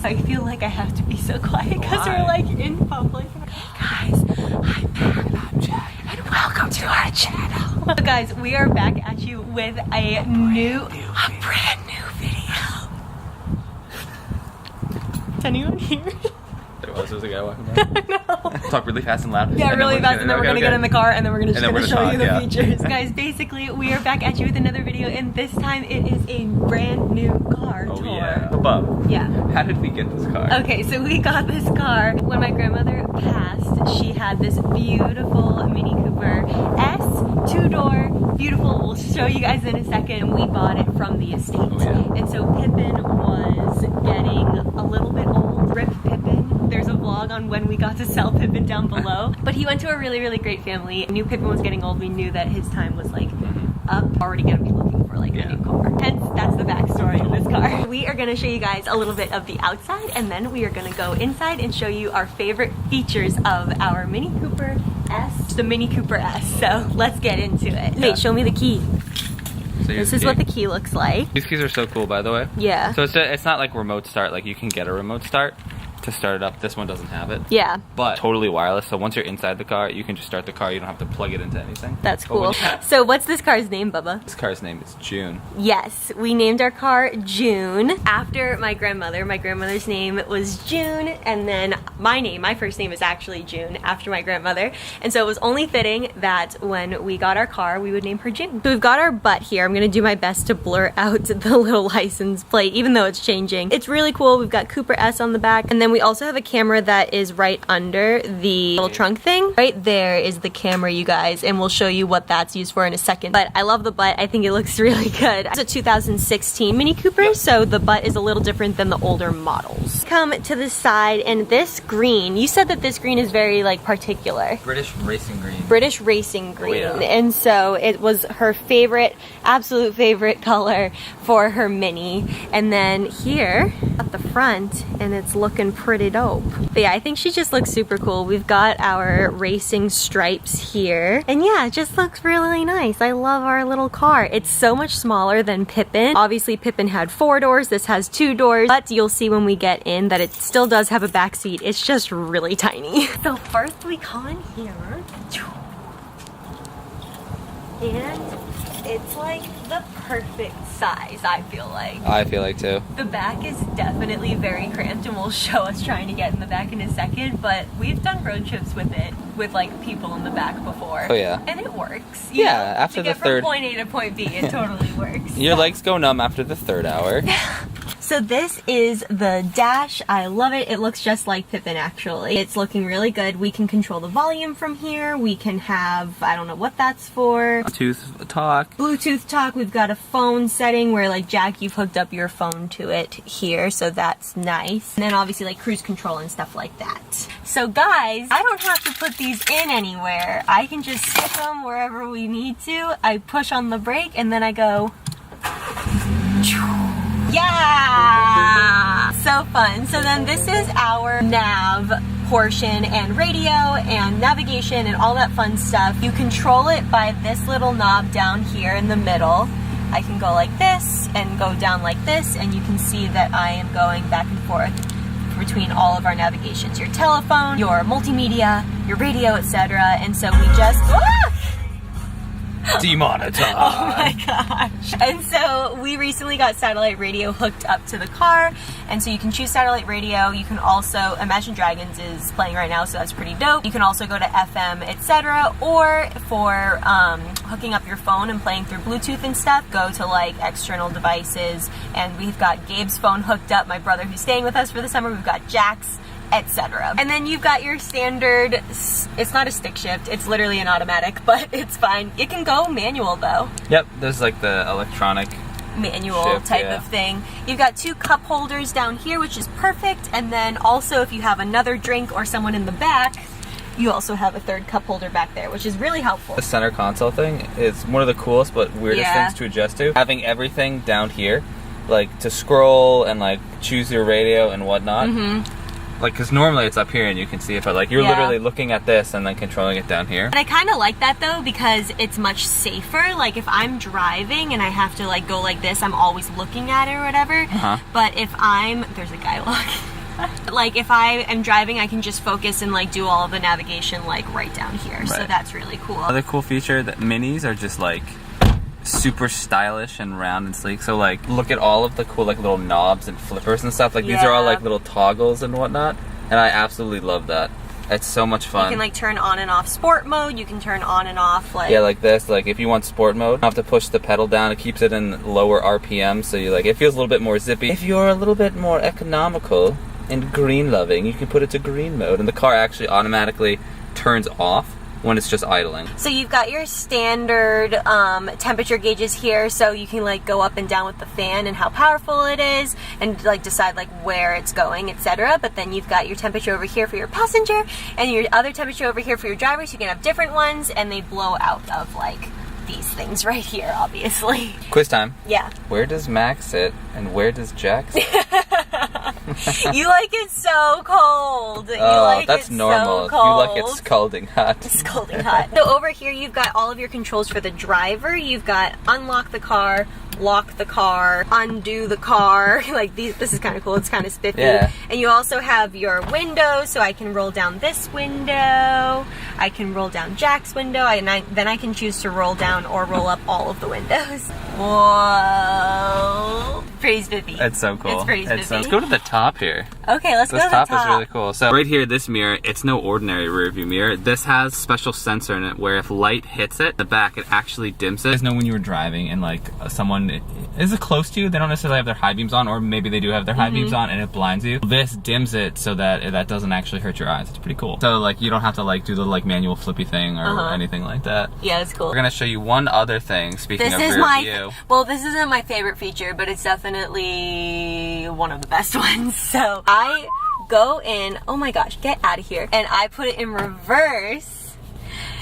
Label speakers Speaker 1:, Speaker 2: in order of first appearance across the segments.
Speaker 1: guys, I feel like I have to be so quiet because we're like in public. Guys, I'm back, I'm Jack, and welcome to our channel. So guys, we are back at you with a brand new video. Is anyone here?
Speaker 2: There was a guy walking by.
Speaker 1: No.
Speaker 2: Talk really fast and loud.
Speaker 1: Yeah, really fast, and then we're gonna get in the car, and then we're gonna show you the
Speaker 2: talk,
Speaker 1: features. Guys, basically, we are back at you with another video, and this time it is a brand new car tour.
Speaker 2: Yeah. Bob.
Speaker 1: Yeah.
Speaker 2: How did we get this car?
Speaker 1: Okay, so we got this car when my grandmother passed. She had this beautiful Mini Cooper S, 2-door, beautiful. We'll show you guys in a second. We bought it from the estate.
Speaker 2: Oh, yeah.
Speaker 1: And so Pippin was getting a little bit old. Rip Pippin. There's a vlog on when we got to sell Pippin down below. But he went to a really, really great family. We knew Pippin was getting old. We knew that his time was like up. Already gonna be looking for like a new car. Hence, that's the backstory of this car. We are gonna show you guys a little bit of the outside, and then we are gonna go inside and show you our favorite features of our Mini Cooper S, the Mini Cooper S. So let's get into it. Wait, show me the key.
Speaker 2: So
Speaker 1: this is what the key looks like.
Speaker 2: These keys are so cool, by the way.
Speaker 1: Yeah.
Speaker 2: So it's not like remote start. Like you can get a remote start to start it up. This one doesn't have it.
Speaker 1: Yeah.
Speaker 2: But totally wireless. So once you're inside the car, you can just start the car. You don't have to plug it into anything.
Speaker 1: That's cool. So what's this car's name, Bubba?
Speaker 2: This car's name is June.
Speaker 1: Yes, we named our car June after my grandmother. My grandmother's name was June, and then my first name is actually June after my grandmother. And so it was only fitting that when we got our car, we would name her June. So we've got our butt here. I'm gonna do my best to blur out the little license plate, even though it's changing. It's really cool. We've got Cooper S on the back, and then we also have a camera that is right under the little trunk thing. Right there is the camera, you guys, and we'll show you what that's used for in a second. But I love the butt. I think it looks really good. It's a 2016 Mini Cooper, so the butt is a little different than the older models. Come to the side, and this green, you said that this green is very like particular.
Speaker 2: British racing green.
Speaker 1: British racing green.
Speaker 2: Oh, yeah.
Speaker 1: And so it was her favorite, absolute favorite color for her Mini. And then here at the front, and it's looking pretty dope. But yeah, I think she just looks super cool. We've got our racing stripes here. And yeah, it just looks really nice. I love our little car. It's so much smaller than Pippin. Obviously, Pippin had 4 doors. This has 2 doors. But you'll see when we get in that it still does have a back seat. It's just really tiny. So first we come in here. And it's like the perfect size, I feel like.
Speaker 2: I feel like too.
Speaker 1: The back is definitely very cramped, and we'll show us trying to get in the back in a second, but we've done road trips with it, with like people in the back before.
Speaker 2: Oh yeah.
Speaker 1: And it works.
Speaker 2: Yeah,
Speaker 1: know,
Speaker 2: after the third.
Speaker 1: From point A to point B, it totally works.
Speaker 2: Your legs go numb after the 3rd hour.
Speaker 1: So this is the dash. I love it. It looks just like Pippin, actually. It's looking really good. We can control the volume from here. We can have, I don't know what that's for.
Speaker 2: Bluetooth talk.
Speaker 1: Bluetooth talk. We've got a phone setting where, like, Jack, you've hooked up your phone to it here, so that's nice. And then obviously like cruise control and stuff like that. So guys, I don't have to put these in anywhere. I can just stick them wherever we need to. I push on the brake and then I go. Yeah! So fun. So then this is our nav portion, and radio and navigation and all that fun stuff. You control it by this little knob down here in the middle. I can go like this and go down like this, and you can see that I am going back and forth between all of our navigations. Your telephone, your multimedia, your radio, etc. And so we just...
Speaker 2: Demonetized.
Speaker 1: Oh my gosh. And so we recently got satellite radio hooked up to the car, and so you can choose satellite radio. You can also, Imagine Dragons is playing right now, so that's pretty dope. You can also go to FM, etc. Or for hooking up your phone and playing through Bluetooth and stuff, go to like external devices. And we've got Gabe's phone hooked up, my brother who's staying with us for the summer. We've got Jack's, etc. And then you've got your standard, it's not a stick shift, it's literally an automatic, but it's fine. It can go manual though.
Speaker 2: Yep, there's like the electronic
Speaker 1: manual
Speaker 2: shift,
Speaker 1: type of thing. You've got 2 cup holders down here, which is perfect. And then also if you have another drink or someone in the back, you also have a 3rd cup holder back there, which is really helpful.
Speaker 2: The center console thing is one of the coolest but weirdest things to adjust to. Having everything down here, like to scroll and like choose your radio and whatnot. like, because normally it's up here and you can see it, but like you're
Speaker 1: Yeah.
Speaker 2: literally looking at this and then controlling it down here.
Speaker 1: And I kind of like that though, because it's much safer. Like if I'm driving and I have to like go like this, I'm always looking at it or whatever. But if there's a guy walking. Like if I am driving, I can just focus and like do all of the navigation like right down here. So that's really cool.
Speaker 2: Another cool feature that minis are just like super stylish and round and sleek. So like look at all of the cool like little knobs and flippers and stuff. Like these are all like little toggles and whatnot. And I absolutely love that. It's so much fun.
Speaker 1: You can like turn on and off sport mode. You can turn on and off like...
Speaker 2: Yeah, like this. Like if you want sport mode, you don't have to push the pedal down. It keeps it in lower RPM. So you like, it feels a little bit more zippy. If you're a little bit more economical and green loving, you can put it to green mode. And the car actually automatically turns off when it's just idling.
Speaker 1: So you've got your standard temperature gauges here, so you can like go up and down with the fan and how powerful it is, and like decide like where it's going, etc. But then you've got your temperature over here for your passenger, and your other temperature over here for your driver. So you can have different ones, and they blow out of like these things right here, obviously.
Speaker 2: Quiz time.
Speaker 1: Yeah.
Speaker 2: Where does Max sit and where does Jack sit?
Speaker 1: You like it so cold. You like
Speaker 2: that's
Speaker 1: it
Speaker 2: normal.
Speaker 1: So cold.
Speaker 2: You like it scalding hot.
Speaker 1: Scalding hot. So over here you've got all of your controls for the driver. You've got unlock the car, lock the car, undo the car. Like this is kind of cool. It's kind of spiffy.
Speaker 2: Yeah.
Speaker 1: And you also have your windows, so I can roll down this window. I can roll down Jack's window, then I can choose to roll down or roll up all of the windows. Whoa. Pretty spiffy.
Speaker 2: It's so cool.
Speaker 1: It's pretty spiffy.
Speaker 2: Let's go to the top here.
Speaker 1: Okay, let's go to
Speaker 2: This
Speaker 1: the top.
Speaker 2: top is really cool. So right here, this mirror, it's no ordinary rear view mirror. This has special sensor in it where if light hits it, the back, it actually dims it. You guys know when you were driving and like someone is close to you, they don't necessarily have their high beams on, or maybe they do have their high beams on and it blinds you. This dims it so that that doesn't actually hurt your eyes. It's pretty cool. So like you don't have to like do the like manual flippy thing or anything like that.
Speaker 1: Yeah, it's cool.
Speaker 2: We're gonna show you one other thing, speaking of rear view.
Speaker 1: Well, this isn't my favorite feature, but it's definitely one of the best ones. So I go in, oh my gosh, get out of here, and I put it in reverse.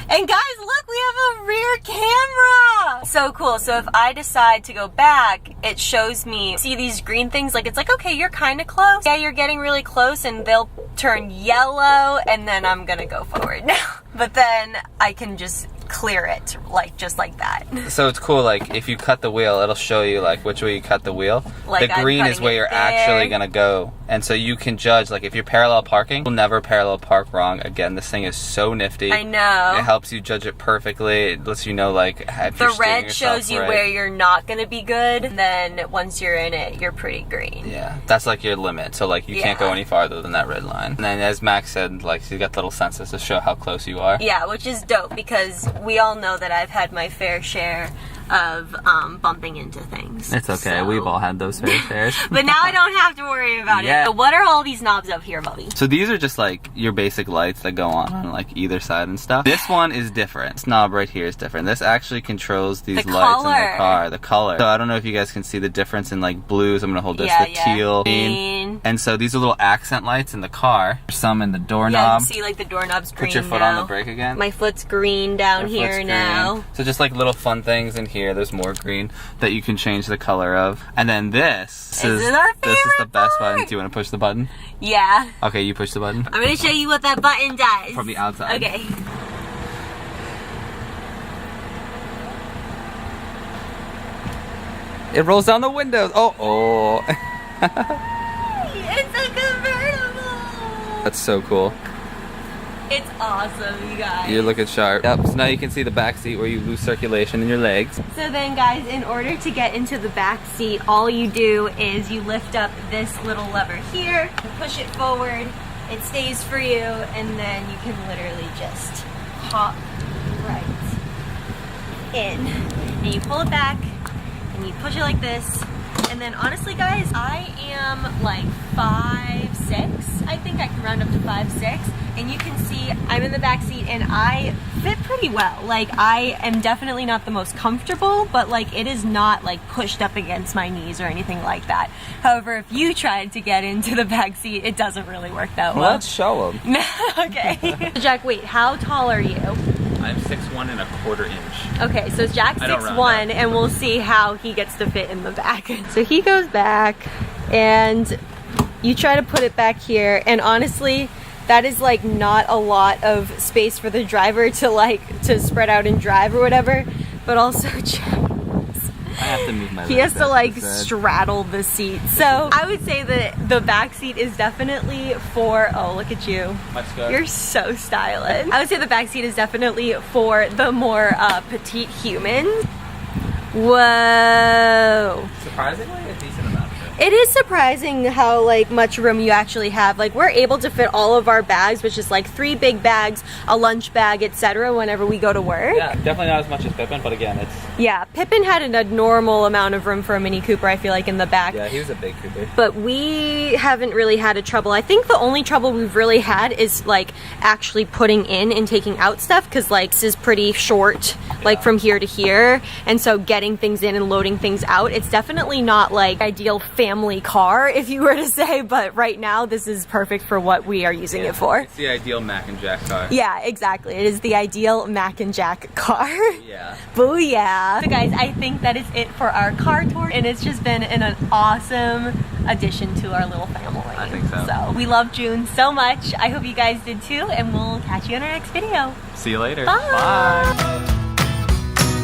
Speaker 1: And guys, look, we have a rear camera. So cool. So if I decide to go back, it shows me, see these green things? Like, it's like, okay, you're kind of close. Yeah, you're getting really close, and they'll turn yellow, and then I'm gonna go forward now. But then I can just clear it, like, just like that.
Speaker 2: So it's cool, like, if you cut the wheel, it'll show you, like, which way you cut the wheel.
Speaker 1: Like,
Speaker 2: the green is where you're actually gonna go. And so you can judge, like, if you're parallel parking, you'll never parallel park wrong again. This thing is so nifty.
Speaker 1: I know.
Speaker 2: It helps you judge it perfectly. It lets you know, like, if
Speaker 1: the red shows you
Speaker 2: right.
Speaker 1: where you're not gonna be good, and then once you're in it, you're pretty green.
Speaker 2: Yeah, that's like your limit. So, like, you can't go any farther than that red line. And then, as Max said, like, you got little sensors to show how close you are.
Speaker 1: Yeah, which is dope, because we all know that I've had my fair share of bumping into things.
Speaker 2: It's okay.
Speaker 1: So.
Speaker 2: We've all had those fair shares.
Speaker 1: But now I don't have to worry about it. So what are all these knobs up here, Bubby?
Speaker 2: So these are just like your basic lights that go on like either side and stuff. This one is different. This knob right here is different. This actually controls these lights in the car, the color. So I don't know if you guys can see the difference in like blues. I'm gonna hold this, the teal, green. And so these are little accent lights in the car. There's some in the doorknob.
Speaker 1: Yeah, you can see like the doorknob's green.
Speaker 2: Put your foot on the brake again.
Speaker 1: My foot's green down here now.
Speaker 2: So just like little fun things in here. There's more green that you can change the color of. And then this is the best button. Do you want to push the button?
Speaker 1: Yeah.
Speaker 2: Okay, you push the button.
Speaker 1: I'm gonna show you what that button does.
Speaker 2: From the outside.
Speaker 1: Okay.
Speaker 2: It rolls down the windows. Oh.
Speaker 1: It's a convertible.
Speaker 2: That's so cool.
Speaker 1: It's awesome, you guys.
Speaker 2: You're looking sharp. Yep, so now you can see the back seat where you lose circulation in your legs.
Speaker 1: So then guys, in order to get into the back seat, all you do is you lift up this little lever here, you push it forward, it stays for you, and then you can literally just hop right in. And you pull it back, and you push it like this. And then honestly guys, I am like 5'6". I think I can round up to 5'6". And you can see I'm in the back seat and I fit pretty well. Like I am definitely not the most comfortable, but like it is not like pushed up against my knees or anything like that. However, if you tried to get into the back seat, it doesn't really work that well.
Speaker 2: Let's show them.
Speaker 1: Okay. Jack, wait, how tall are you?
Speaker 2: I'm 6'1" and a quarter inch.
Speaker 1: Okay, so Jack's 6'1", and we'll see how he gets to fit in the back. So he goes back, and you try to put it back here, and honestly, that is like not a lot of space for the driver to spread out and drive or whatever, but also
Speaker 2: I have to move my
Speaker 1: he
Speaker 2: legs
Speaker 1: has to
Speaker 2: up
Speaker 1: like
Speaker 2: instead.
Speaker 1: straddle the seat. So I would say that the back seat is definitely for, oh look at you.
Speaker 2: Let's go.
Speaker 1: You're so stylish. I would say the back seat is definitely for the more petite humans. Whoa.
Speaker 2: Surprisingly, a decent amount of it.
Speaker 1: It is surprising how like much room you actually have. Like we're able to fit all of our bags, which is like 3 big bags, a lunch bag, etc. whenever we go to work.
Speaker 2: Yeah, definitely not as much as Pippin, but again, it's...
Speaker 1: Yeah, Pippin had a normal amount of room for a Mini Cooper, I feel like, in the back.
Speaker 2: Yeah, he was a big Cooper.
Speaker 1: But we haven't really had a trouble. I think the only trouble we've really had is like actually putting in and taking out stuff, because like this is pretty short, like from here to here, and so getting things in and loading things out, it's definitely not like ideal family car, if you were to say, but right now this is perfect for what we are using it for.
Speaker 2: It's the ideal Mac and Jack car.
Speaker 1: Yeah, exactly. It is the ideal Mac and Jack car.
Speaker 2: Yeah.
Speaker 1: Booyah. So guys, I think that is it for our car tour, and it's just been an awesome addition to our little family.
Speaker 2: I think so.
Speaker 1: So we love June so much. I hope you guys did too, and we'll catch you in our next video.
Speaker 2: See you later.
Speaker 1: Bye.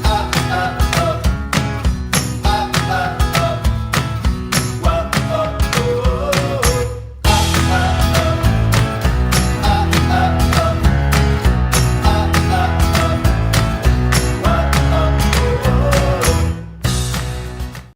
Speaker 2: Bye.